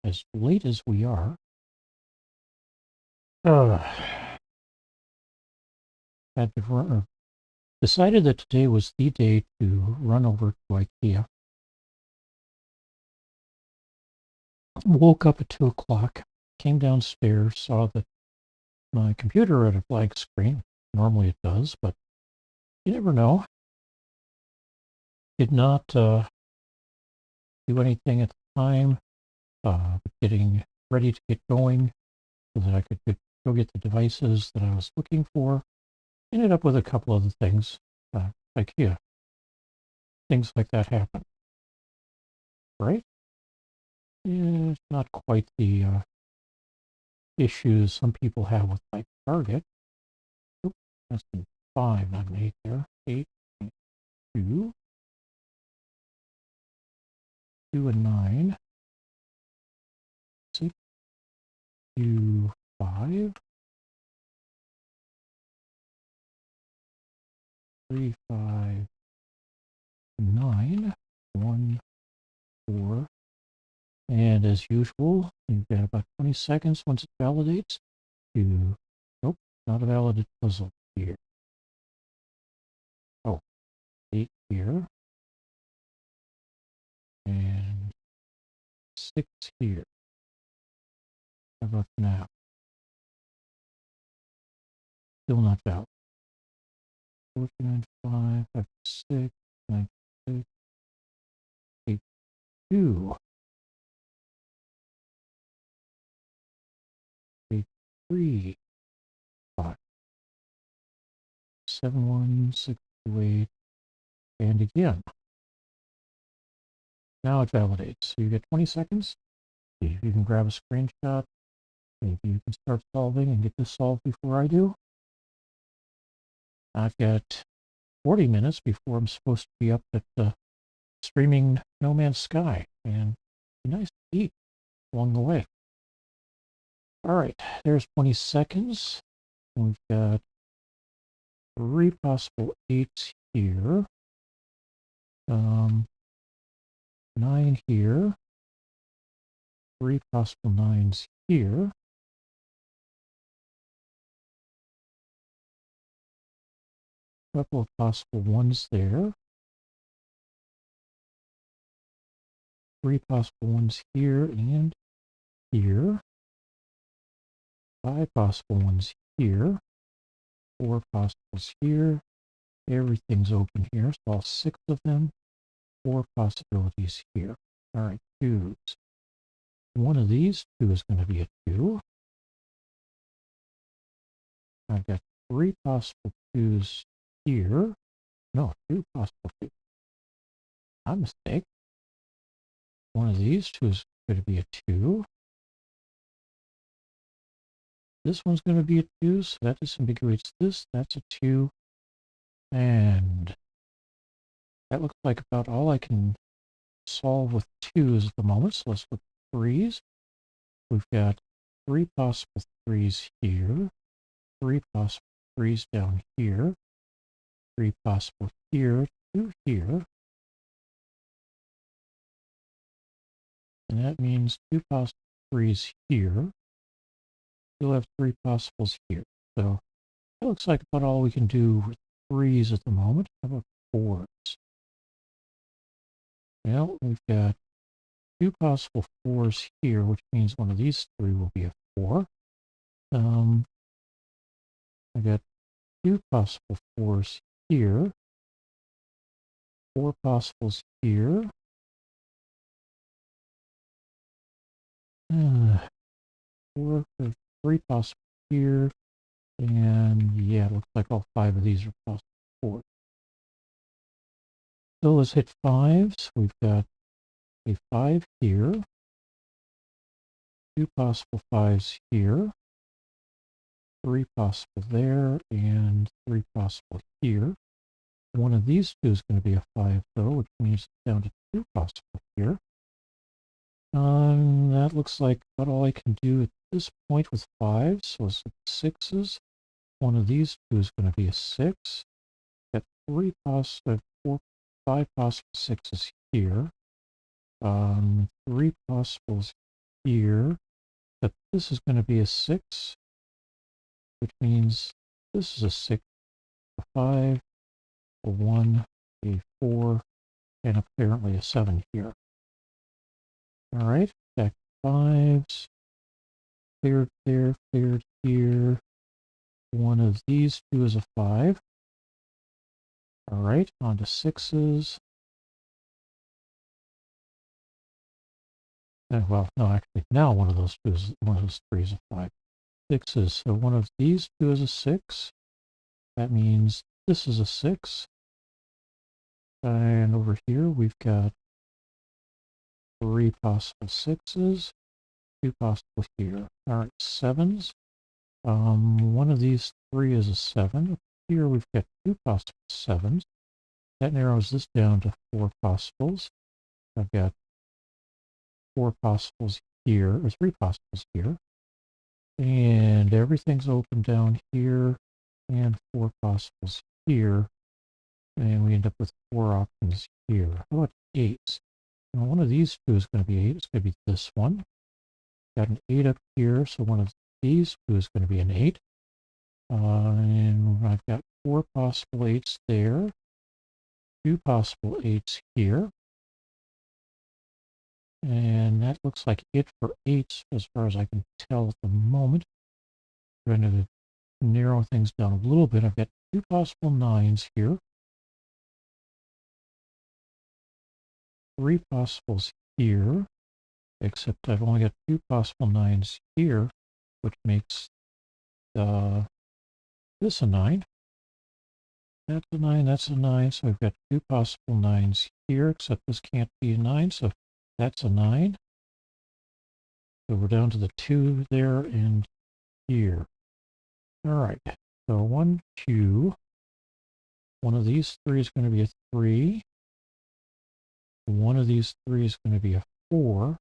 as late as we are. Had to run, decided that today was the day to run over to IKEA. Woke up at 2 o'clock, came downstairs, saw that my computer had a blank screen. Normally it does, but you never know. Did not do anything at the time, but getting ready to get going so that I could go get the devices that I was looking for. Ended up with a couple other things. IKEA. Things like that happen. Right? Yeah, it's not quite the issues some people have with like Target. Oop, that's been 5, not an 8 there. 8, 2, 2 and 9. 6, 2, 5. 3, 5, 9. 1, 4. And as usual, you've got about 20 seconds once it validates to, nope, not a valid puzzle here. Oh, 8 here. And 6 here. How about now? Still not valid. 4, 5, 6, 9, 6, 8, 2. 8, 3, 5, 7, 1, 6, 2, 8, and again. Now it validates. So you get 20 seconds. See if you can grab a screenshot. Maybe you can start solving and get this solved before I do. I've got 40 minutes before I'm supposed to be up at streaming No Man's Sky, and be nice to eat along the way. All right, there's 20 seconds. We've got 3 possible 8s here. 9 here. 3 possible 9s here. Couple of possible 1s there. 3 possible 1s here and here. 5 possible 1s here. 4 possibles here. Everything's open here, so all 6 of them. 4 possibilities here. All right, 2s. One of these 2 is going to be a 2. I've got 3 possible 2s here. No, 2 possible 2s. My mistake. One of these 2 is going to be a 2. This one's going to be a 2, so that disambiguates this. That's a 2. And that looks like about all I can solve with 2s at the moment. So let's look at 3s. We've got 3 possible 3s here. 3 possible 3s down here. 3 possible here, 2 here. And that means 2 possible 3s here. We'll have 3 possibles here. So that looks like about all we can do with 3s at the moment. How about 4s? Well, we've got 2 possible 4s here, which means one of these 3 will be a 4. I got 2 possible 4s here. 4 possibles here. 4, 3 possible here. And yeah, it looks like all 5 of these are possible 4s. So let's hit 5s. We've got a 5 here. 2 possible 5s here. 3 possible there, and 3 possible here. One of these 2 is going to be a 5, though, which means it's down to 2 possible here. That looks like about all I can do at this point with 5s. So let's look at 6s. One of these 2 is going to be a 6. Got 3 possible, 4, 5 possible 6s here. 3 possibles here, but this is going to be a 6, which means this is a 6, a 5, a 1, a 4, and apparently a 7 here. All right, back to 5s. Cleared there, cleared here. One of these two is a 5. All right, on to 6s. Well, no, actually, now one of those three is a 5. 6s. So one of these two is a 6. That means this is a 6. And over here we've got 3 possible 6s, 2 possible here. All right, 7s. One of these 3 is a 7. Up here we've got 2 possible 7s. That narrows this down to 4 possibles. I've got 4 possibles here, or 3 possibles here. And everything's open down here, and 4 possibles here. And we end up with 4 options here. How about 8s? Now one of these two is going to be 8. It's going to be this one. Got an 8 up here, so one of these two is going to be an 8. And I've got 4 possible 8s there. 2 possible 8s here. And that looks like it for 8s as far as I can tell at the moment. I'm going to narrow things down a little bit. I've got 2 possible 9s here. 3 possibles here, except I've only got 2 possible 9s here, which makes this a 9. That's a 9, that's a 9, so we've got 2 possible 9s here, except this can't be a 9, so that's a 9. So we're down to the 2 there and here. All right, so 1, 2. One of these 3 is going to be a 3. One of these 3 is going to be a 4.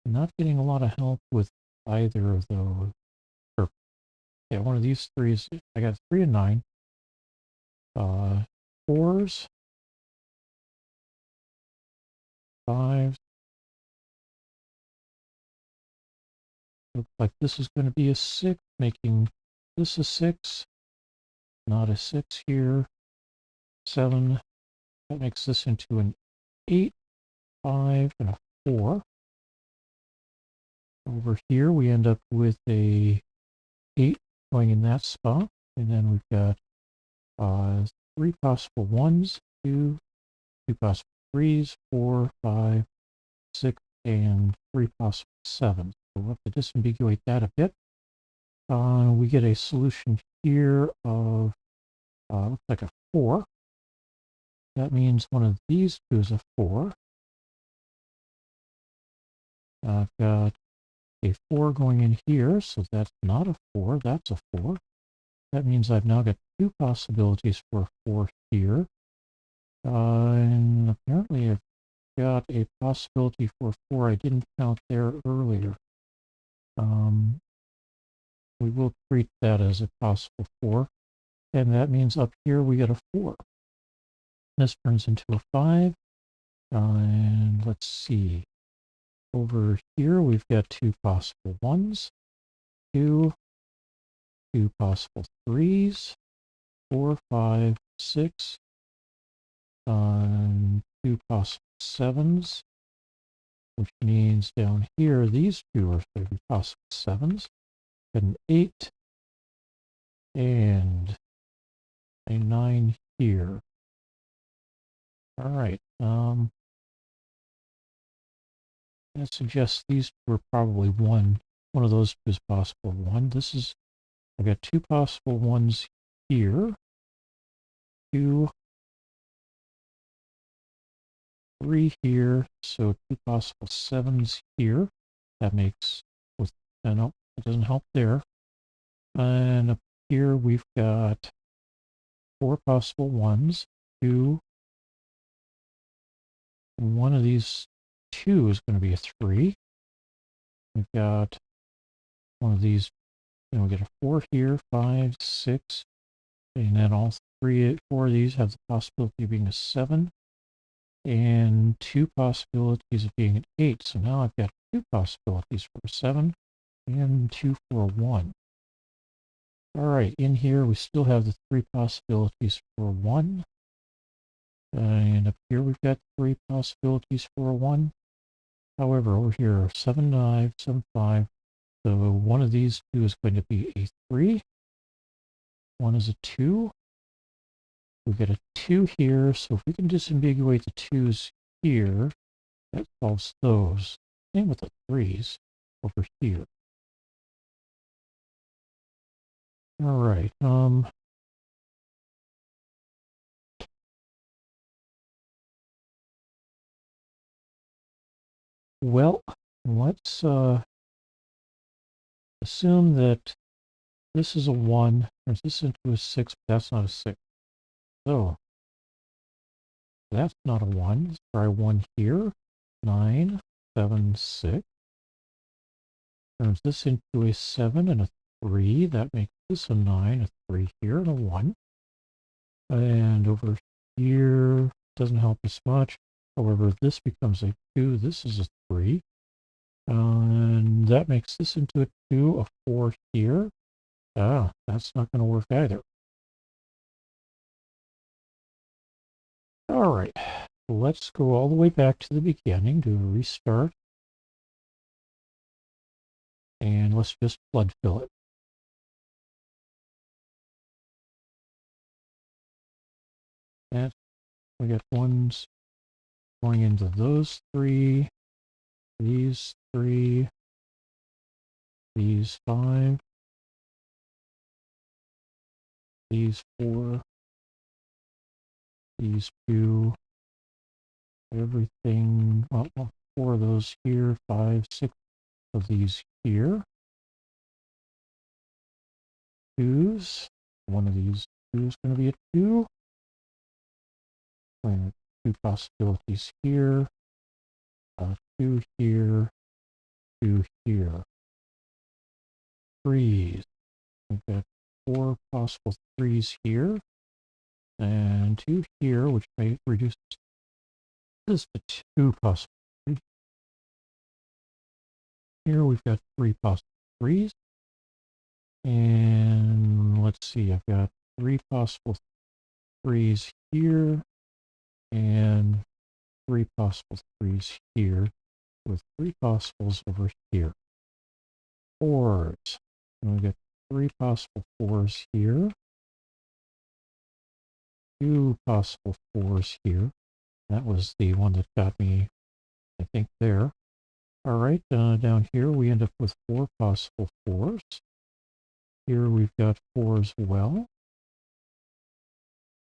I'm not getting a lot of help with either of those. Or, yeah, one of these 3s, I got 3 and 9. 4s, 5s. Looks like this is going to be a 6, making this a 6. Not a 6 here. 7. That makes this into an 8, 5, and a 4. Over here, we end up with a 8 going in that spot. And then we've got 3 possible 1s, 2 possible 3s, 4, 5, 6, and 3 possible 7s. So we'll have to disambiguate that a bit. We get a solution here of, looks like a 4. That means one of these two is a 4. I've got a 4 going in here, so that's not a 4, that's a 4. That means I've now got 2 possibilities for a 4 here. And apparently I've got a possibility for a 4 I didn't count there earlier. We will treat that as a possible 4. And that means up here we get a 4. This turns into a 5. And let's see. Over here we've got 2 possible 1s, 2 possible 3s, 4, 5, 6, 2 possible 7s, which means down here these two are going to be possible 7s, an 8, and a 9 here. All right. That suggests these were probably one of those two is possible 1. I've got 2 possible 1s here. 2, 3 here, so 2 possible 7s here. That makes, no, it doesn't help there. And up here we've got 4 possible 1s, 2. One of these 2 is going to be a 3. We've got one of these, and we get a 4 here, 5, 6, and then all 4 of these have the possibility of being a 7. and 2 possibilities of being an 8. So now I've got 2 possibilities for a 7 and 2 for a 1. All right, in here we still have the 3 possibilities for a 1. And up here we've got 3 possibilities for a 1. However, over here, 7, 5, 7, 5. So one of these two is going to be a 3. One is a 2. We've got a 2 here, so if we can disambiguate the 2's here, that solves those. Same with the 3's over here. All right. Well, let's assume that this is a 1, turns this into a 6, but that's not a 6. So that's not a 1. Let's try 1 here. 9, 7, 6. Turns this into a 7 and a 3. That makes this a 9, a 3 here, and a 1. And over here, doesn't help us much. However, this becomes a 2. This is a 3. And that makes this into a 2, a 4 here. Ah, that's not going to work either. All right, let's go all the way back to the beginning, do a restart. And let's just flood fill it. And we got ones going into those 3, these 3, these 5, these 4, these 2, everything, well, 4 of those here, 5, 6 of these here. 2's, one of these 2 is going to be a 2. 2 possibilities here, 2 here, 2 here. 3's, we've got 4 possible 3's here, and 2 here, which may reduce this to 2 possible 3's. Here we've got 3 possible 3's. And let's see, I've got 3 possible 3's here, and 3 possible 3's here, with 3 possibles over here. 4's, and we've got 3 possible 4's here, 2 possible 4's here. That was the one that got me, I think, there. All right, down here we end up with 4 possible 4's. Here we've got 4 as well.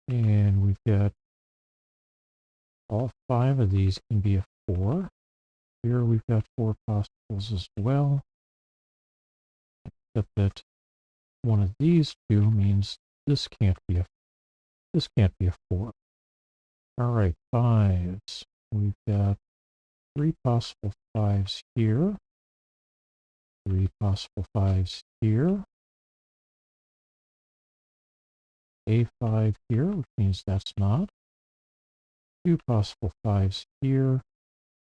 And we've got all 5 of these can be a 4. Here we've got 4 possibles as well. Except that one of these 2 means this can't be a 4. All right, 5's. We've got 3 possible 5's here. 3 possible 5's here. A 5 here, which means that's not. 2 possible 5's here,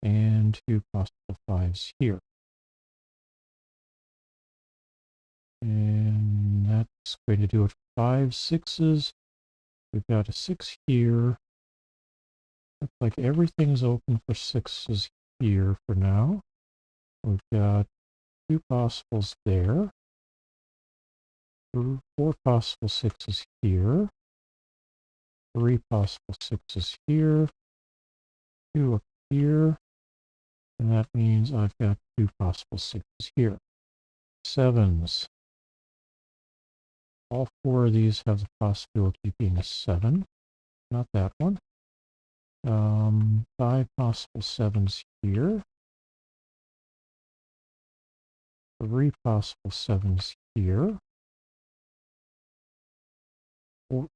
and 2 possible 5's here. And that's going to do it for 5 6's. We've got a 6 here. Looks like everything is open for 6's here for now. We've got 2 possibles there. 4 possible 6's here. 3 possible 6's here. 2 up here. And that means I've got 2 possible 6's here. 7's. All 4 of these have the possibility of being a 7. Not that one. 5 possible 7's here. 3 possible 7's here.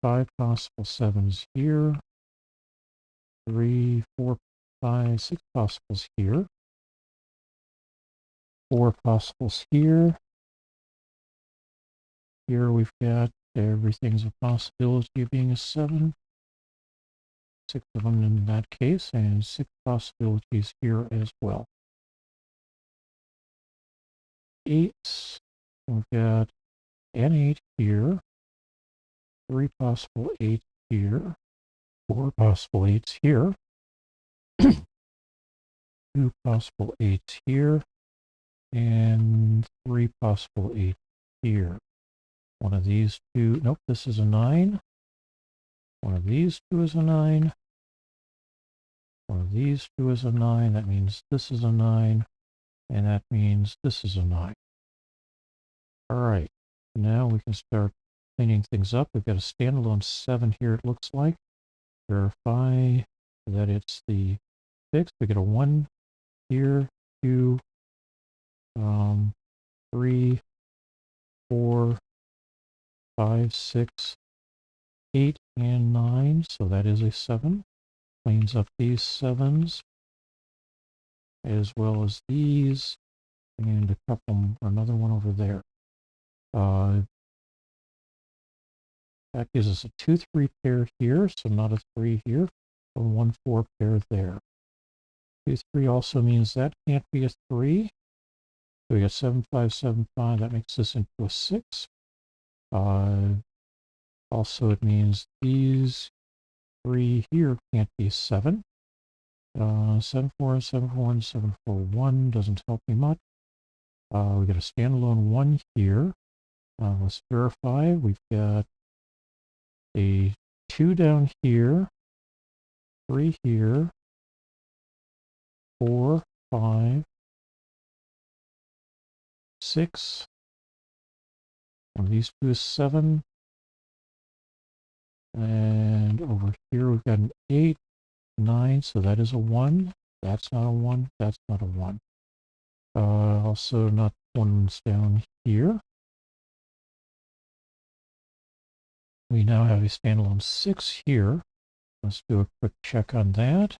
5 possible 7's here. 3, 4, 5, 6 possibles here. 4 possibles here. Here we've got everything's a possibility of being a 7. 6 of them in that case, and 6 possibilities here as well. 8s. We've got an 8 here, 3 possible 8s here, 4 possible 8s here, 2 possible 8s here, and 3 possible 8s here. One of these two, nope, this is a 9. One of these two is a 9. One of these two is a 9. That means this is a 9. And that means this is a 9. All right. Now we can start cleaning things up. We've got a standalone 7 here, it looks like. Verify that it's the fix. We get a 1 here, 2, 3, 4, 5, 6, 8, and 9. So that is a 7. Cleans up these 7s, as well as these, and a couple, another one over there. That gives us a 2-3 pair here, so not a 3 here, a 1-4 pair there. 2-3 also means that can't be a 3. So we got 7-5, 7-5, that makes this into a 6. Also, it means these 3 here can't be 7. 7-4, 7-4, 7-4-1 doesn't help me much. We got a standalone 1 here. Let's verify. We've got a 2 down here, 3 here, 4, 5, 6. One of these two is 7. And over here we've got an 8, 9, so that is a 1. That's not a 1. That's not a 1. Also not ones down here. We now have a standalone 6 here. Let's do a quick check on that.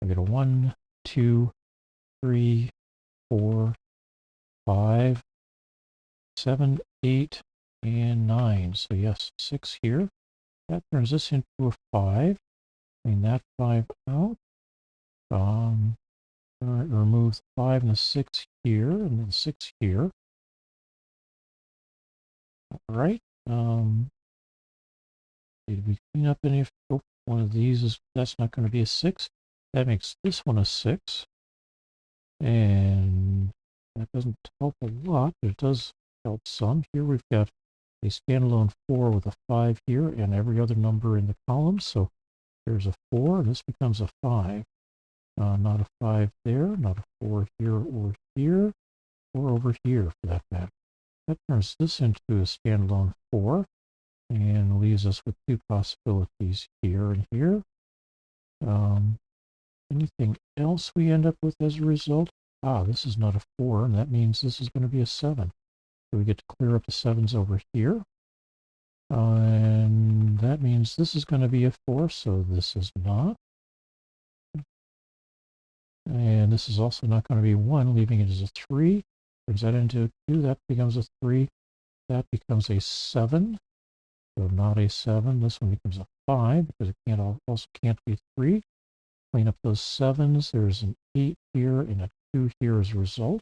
I get a 1, 2, 3, 4, 5, 7, 8, and 9. So yes, 6 here. That turns this into a 5. Clean that 5 out. Remove the 5 and the 6 here, and then 6 here. All right. Did we clean up any? Oh, one of these is, that's not going to be a 6. That makes this one a 6. And that doesn't help a lot, but it does help some. Here we've got a standalone 4 with a 5 here and every other number in the column. So there's a 4, and this becomes a 5. Not a 5 there, not a 4 here or here, or over here for that matter. That turns this into a standalone 4 and leaves us with 2 possibilities here and here. Anything else we end up with as a result? This is not a 4, and that means this is going to be a 7. So we get to clear up the 7s over here. And that means this is going to be a 4, so this is not. And this is also not going to be 1, leaving it as a 3. Turns that into a 2, that becomes a 3. That becomes a 7. So not a 7. This one becomes a 5 because it also can't be 3. Clean up those 7s. There's an 8 here and a 2 here as a result.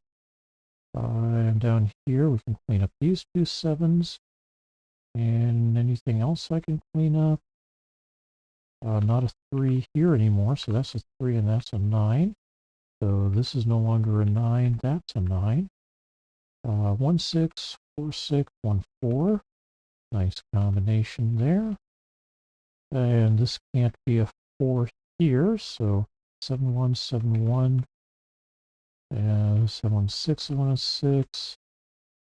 And down here we can clean up these 2 7s. And anything else I can clean up? Not a 3 here anymore, so that's a 3 and that's a 9. So this is no longer a 9, that's a 9. 1, 6, 4, 6, 1, 4. Nice combination there. And this can't be a 4 here, so 7, 1, 7, 1. 7, 1, 6, 1, 6.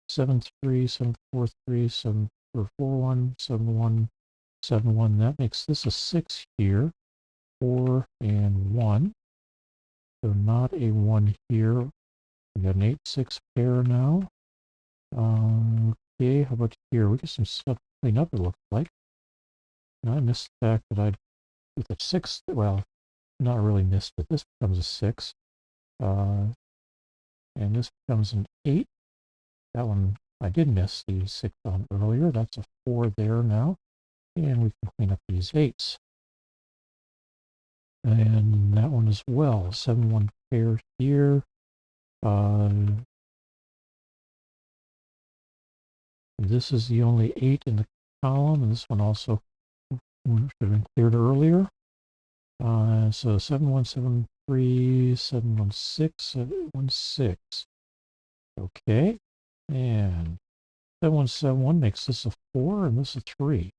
7, 3, 7, 4, 3, 7, 4, 1, 7, 1, 7, 1. That makes this a 6 here. 4 and 1. So not a 1 here. We got an 8, 6 pair now. Okay, how about here? We get some stuff to clean up, it looks like. And I missed the fact that with a 6, well, not really missed it. This becomes a 6. And this becomes an 8. That one I did miss the 6 on earlier. That's a 4 there now. And we can clean up these 8s. And that one as well. 7, 1 pair here. This is the only 8 in the column, and this one also should have been cleared earlier. So 7, 1, 7, 3, 7, 1, 6, 7, 1, 6. Okay. And 7, 1, 7, 1 makes this a 4, and this a 3.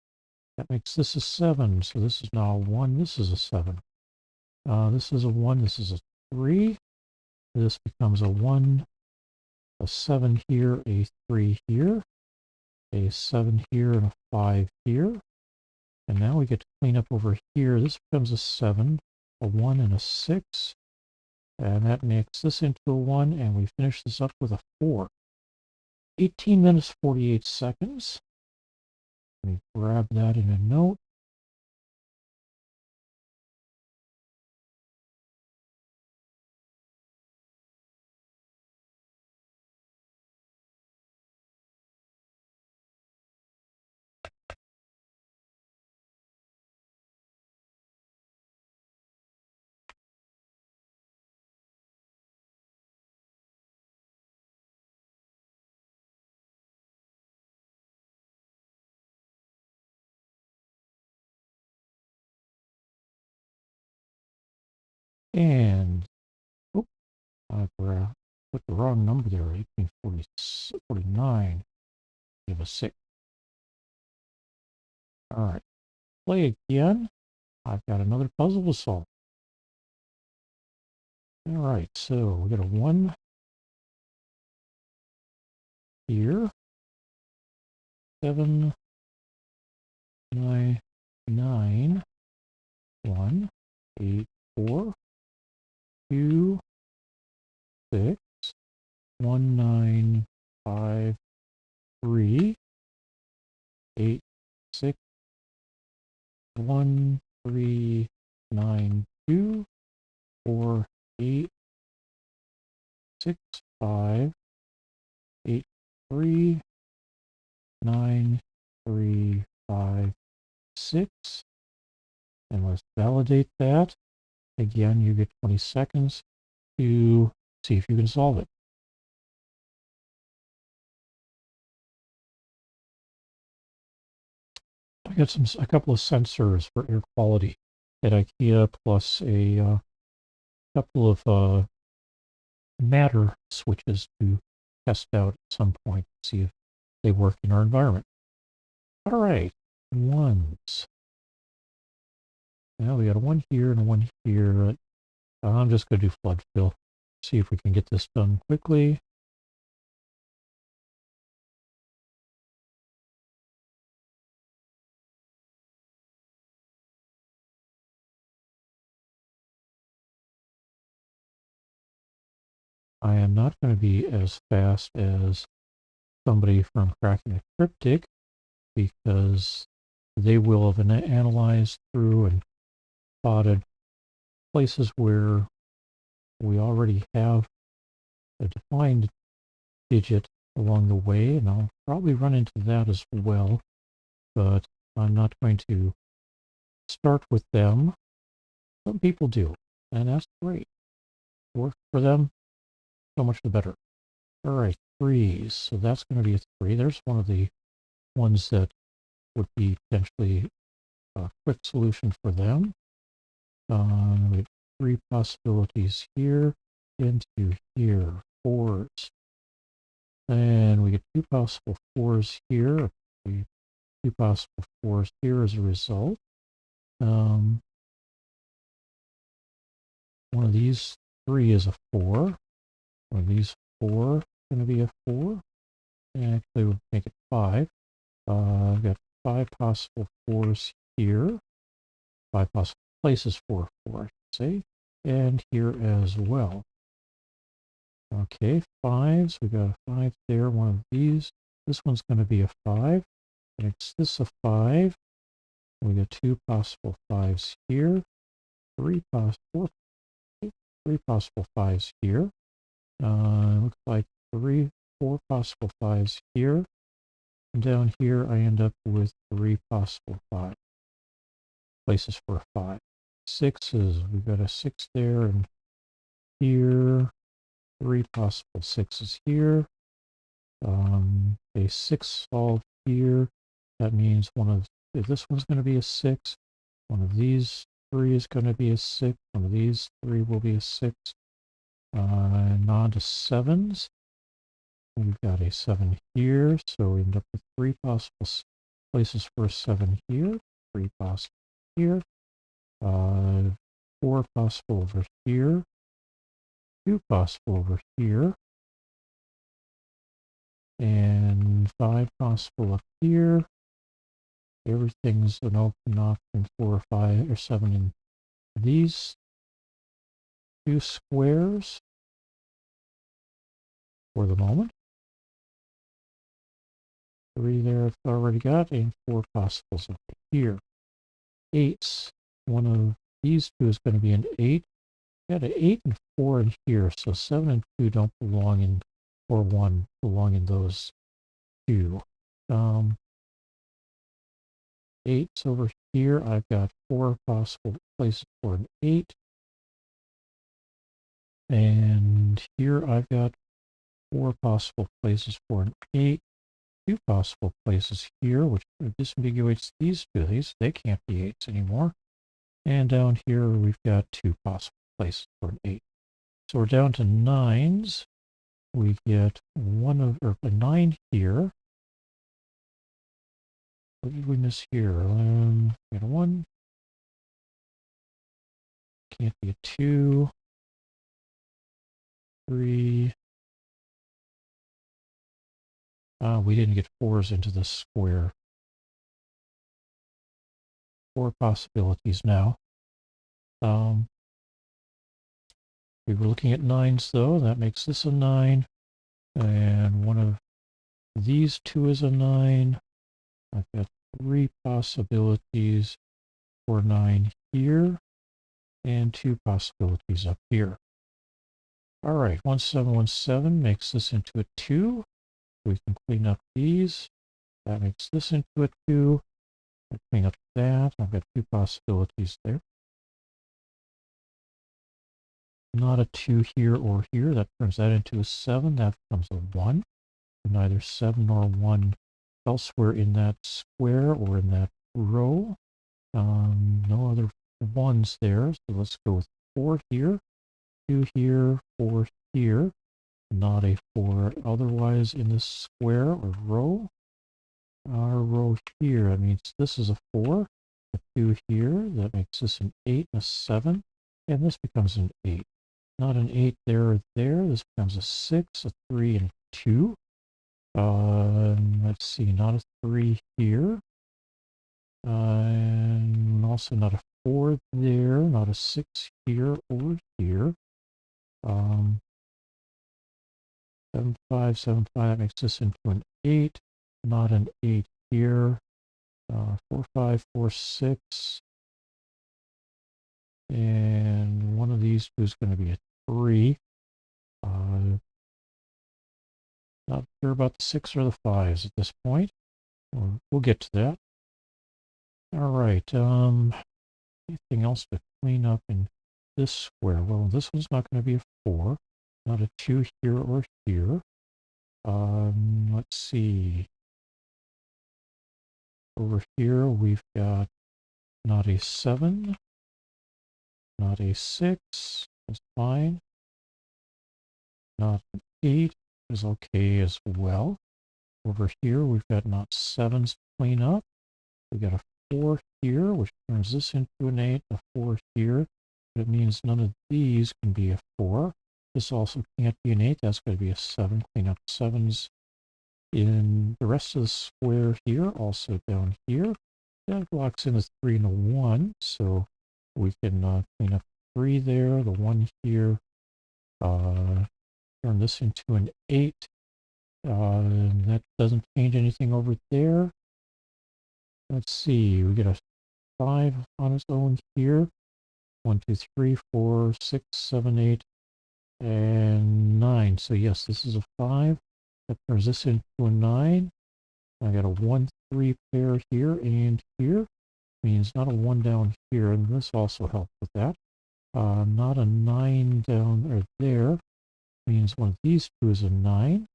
That makes this a 7, so this is now a 1, this is a 7. This is a 1, this is a 3. This becomes a 1, a 7 here, a 3 here, a 7 here, and a 5 here. And now we get to clean up over here. This becomes a 7, a 1, and a 6. And that makes this into a 1, and we finish this up with a 4. 18 minutes, 48 seconds. Let me grab that in a note. And, oh, I put the wrong number there, 1849. Give a 6. All right, play again. I've got another puzzle to solve. All right, so we got a 1 here, 7, 9, 9, 1, 8, 4, 2, 6, 1, 9, 5, 3, 8, 6, 1, 3, 9, 2, 4, 8, 6, 5, 8, 3, 9, 3, 5, 6. And let's validate that. Again, you get 20 seconds to see if you can solve it. I got a couple of sensors for air quality at IKEA, plus a couple of matter switches to test out at some point to see if they work in our environment. All right, ones. Now we got a 1 here and a 1 here. I'm just going to do flood fill. See if we can get this done quickly. I am not going to be as fast as somebody from Cracking a Cryptic, because they will have analyzed through and spotted places where we already have a defined digit along the way, and I'll probably run into that as well, but I'm not going to start with them. Some people do, and that's great. Work for them, so much the better. All right, 3s. So that's going to be a 3. There's one of the ones that would be potentially a quick solution for them. We have 3 possibilities here into here. 4s. And we get 2 possible 4s here. 2 possible 4s here as a result. One of these 3 is a 4. One of these 4 is going to be a 4. And actually, we'll make it 5. I've got 5 possible 4s here. 5 possible places for a 4, I should say. And here as well. Okay, 5s. We got a 5 there. One of these. This one's going to be a 5. Makes this a 5. We got 2 possible 5s here. 3 possible 5s here. Looks like 4 possible 5s here. And down here, I end up with 3 possible 5 places for a 5. sixes. We've got a 6 there and here. 3 possible 6s here. A 6 solved here. That means if this one's going to be a 6. One of these 3 is going to be a 6. One of these 3 will be a 6. On to 7s. We've got a 7 here, so we end up with 3 possible places for a 7 here. 3 possible here. 4 possible over here. 2 possible over here. And 5 possible up here. Everything's an open option 4 or 5 or 7 in these 2 squares for the moment. 3 there I've already got, and 4 possibles over here. 8s. One of these 2 is going to be an 8. Got an 8 and 4 in here, so 7 and 2 don't belong in, or 1 belong in those 2. 8's over here. I've got 4 possible places for an 8. And here I've got 4 possible places for an 8. 2 possible places here, which disambiguates these 2. They can't be 8s anymore. And down here we've got 2 possible places for an 8. So we're down to 9s. We get a 9 here. What did we miss here? We got a 1. Can't be a 2. 3. We didn't get 4s into the square. 4 possibilities now. We were looking at 9s though. That makes this a 9. And one of these 2 is a 9. I've got 3 possibilities for 9 here. And 2 possibilities up here. All right, 1717 makes this into a 2. We can clean up these. That makes this into a 2. I clean up that. I've got 2 possibilities there. Not a 2 here or here. That turns that into a 7. That becomes a 1. Neither 7 nor 1 elsewhere in that square or in that row. No other 1s there. So let's go with 4 here. 2 here. 4 here. Not a 4 otherwise in this square or row. Our row here, that means this is a 4. A 2 here. That makes this an 8 and a 7. And this becomes an 8. Not an 8 there or there. This becomes a 6, a 3, and a 2. Let's see, not a 3 here. And also not a 4 there. Not a 6 here or here. 7, 5, 7, 5. That makes this into an 8. Not an 8 here. 4, 5, 4, 6. And one of these 2 is going to be a 3. Not sure about the 6 or the 5s at this point. We'll get to that. All right. Anything else to clean up in this square? Well, this one's not going to be a 4. Not a 2 here or here. Let's see. Over here we've got not a 7. Not a 6. That's fine. Not an 8 is okay as well. Over here, we've got not 7s to clean up. We've got a 4 here, which turns this into an 8, a 4 here. But it means none of these can be a 4. This also can't be an 8. That's going to be a 7. Clean up 7s in the rest of the square here, also down here. That locks in a 3 and a 1, so we can clean up 3 there, the 1 here. Turn this into an 8. That doesn't change anything over there. Let's see, we get a 5 on its own here. 1, 2, 3, 4, 6, 7, 8, and 9. So yes, this is a 5. That turns this into a 9. I got a 1, 3 pair here and here. means not a 1 down here, and this also helps with that. Not a 9 down there means one of these two is a 9.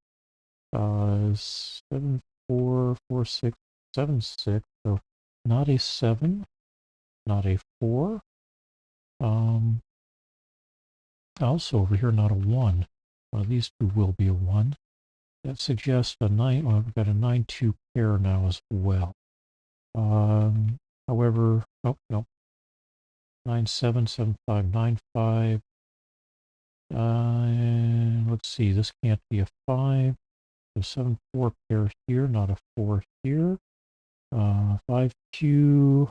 7, 4, 4, 6, 7, 6. So not a 7, not a 4. Also over here, not a 1. One of these two will be a 1. That suggests a 9. Well, we've got a 9-2 pair now as well. However, oh, no. 9, 7, 7, 5, 9, 5. Let's see, this can't be a 5. So 7, 4 pair here, not a 4 here. 5, 2,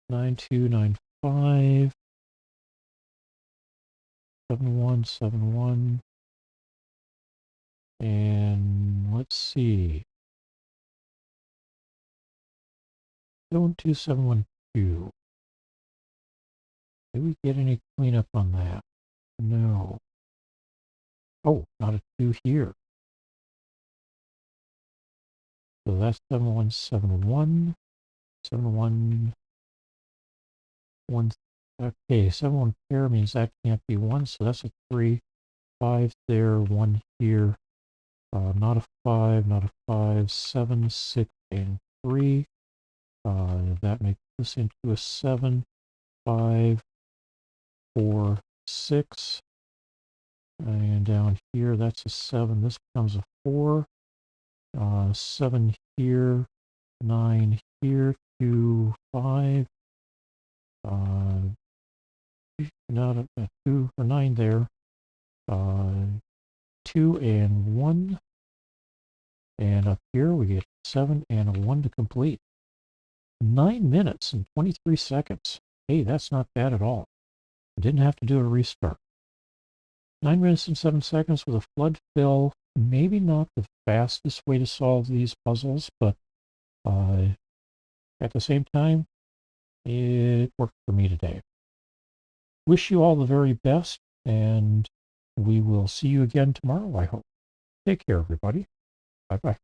9, 2, 9, 5. 7, 1, 7, 1. And let's see. 7, 2, 7, 1, 2. Did we get any cleanup on that? No. Oh, not a 2 here. So that's 7, 1, 7, 1. 7, 1, 1. Okay, 7, 1 pair means that can't be 1, so that's a 3. 5 there, 1 here. Not a 5, not a 5. 7, 6, and 3. That makes this into a 7. 5, 4, 6. And down here, that's a 7. This becomes a 4. 7 here. 9 here. 2, 5. Not a 2 or 9 there. 2 and 1. And up here we get 7 and a 1 to complete. 9 minutes and 23 seconds. Hey, that's not bad at all. I didn't have to do a restart. 9 minutes and 7 seconds with a flood fill. Maybe not the fastest way to solve these puzzles, but at the same time, it worked for me today. Wish you all the very best, and we will see you again tomorrow, I hope. Take care, everybody. Bye-bye.